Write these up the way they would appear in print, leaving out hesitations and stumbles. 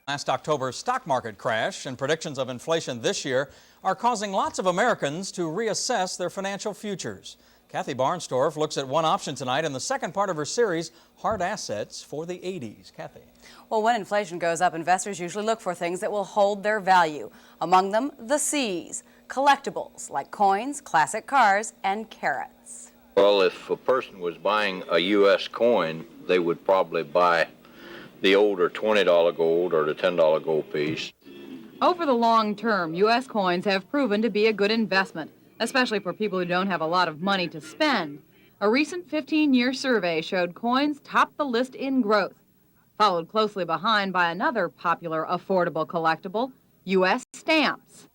Last October's stock market crash and predictions of inflation this year are causing lots of Americans to reassess their financial futures. Kathy Barnstorff looks at one option tonight in the second part of her series, Hard Assets for the 80s. Kathy. Well, when inflation goes up, investors usually look for things that will hold their value. Among them, the C's, collectibles like coins, classic cars, and carats. Well, if a person was buying a U.S. coin, they would probably buy the older $20 gold or the $10 gold piece. Over the long term, U.S. coins have proven to be a good investment, especially for people who don't have a lot of money to spend. A recent 15-year survey showed coins topped the list in growth, followed closely behind by another popular affordable collectible, U.S. stamps.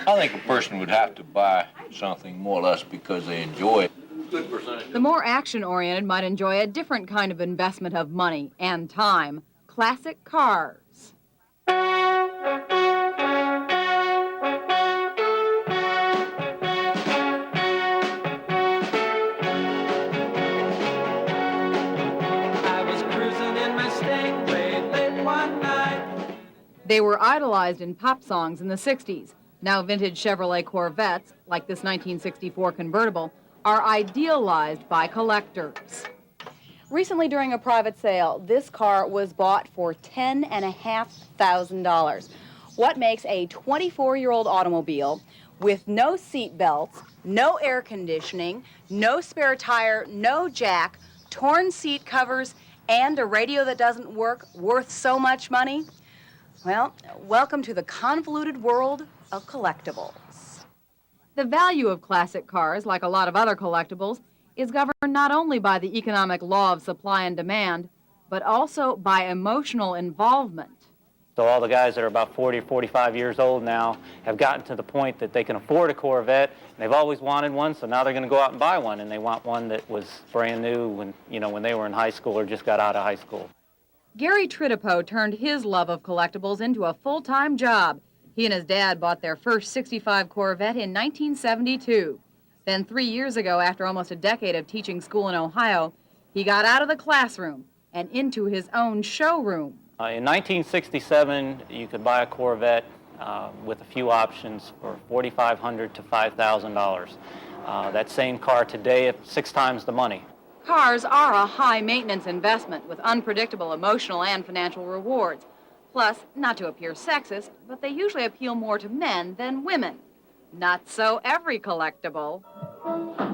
I think a person would have to buy something more or less because they enjoy it. Good percentage. The more action-oriented might enjoy a different kind of investment of money and time, classic cars. They were idolized in pop songs in the 60s. Now vintage Chevrolet Corvettes, like this 1964 convertible, are idealized by collectors. Recently, during a private sale, this car was bought for $10,500. What makes a 24-year-old automobile with no seat belts, no air conditioning, no spare tire, no jack, torn seat covers, and a radio that doesn't work worth so much money? Well, welcome to the convoluted world of collectibles. The value of classic cars, like a lot of other collectibles, is governed not only by the economic law of supply and demand, but also by emotional involvement. So all the guys that are about 40 or 45 years old now have gotten to the point that they can afford a Corvette, and they've always wanted one, so now they're going to go out and buy one, and they want one that was brand new when they were in high school or just got out of high school. Gary Tritipo turned his love of collectibles into a full-time job. He and his dad bought their first '65 Corvette in 1972. Then 3 years ago, after almost a decade of teaching school in Ohio, he got out of the classroom and into his own showroom. In 1967, you could buy a Corvette with a few options for $4,500 to $5,000. That same car today at 6 times the money. Cars are a high-maintenance investment with unpredictable emotional and financial rewards. Plus, not to appear sexist, but they usually appeal more to men than women. Not so every collectible.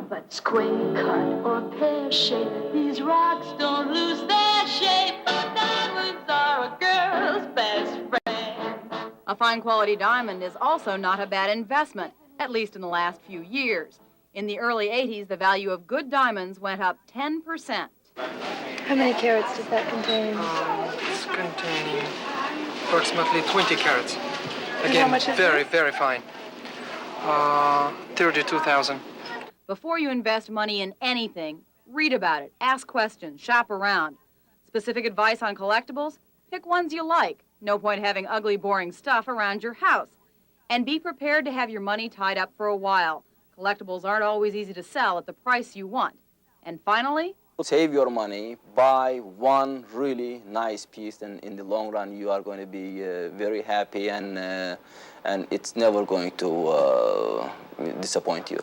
But square cut or pear shape, these rocks don't lose their shape. Diamonds are a girl's best friend. A fine quality diamond is also not a bad investment, at least in the last few years. In the early 80s, the value of good diamonds went up 10%. How many carats does that contain? It's containing approximately 20 carats. And Again, how much is very, very fine. 32,000. Before you invest money in anything, read about it, ask questions, shop around. Specific advice on collectibles? Pick ones you like. No point having ugly, boring stuff around your house. And be prepared to have your money tied up for a while. Collectibles aren't always easy to sell at the price you want. And finally, save your money, buy one really nice piece, and in the long run you are going to be very happy, and it's never going to disappoint you.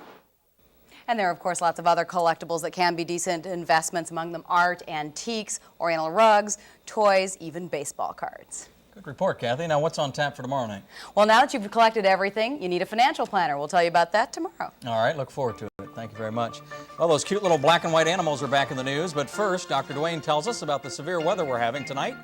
And there are, of course, lots of other collectibles that can be decent investments, among them art, antiques, oriental rugs, toys, even baseball cards. Good report, Kathy. Now, what's on tap for tomorrow night? Well, now that you've collected everything, you need a financial planner. We'll tell you about that tomorrow. All right, look forward to it. Thank you very much. Well, those cute little black and white animals are back in the news, but first, Dr. Dwayne tells us about the severe weather we're having tonight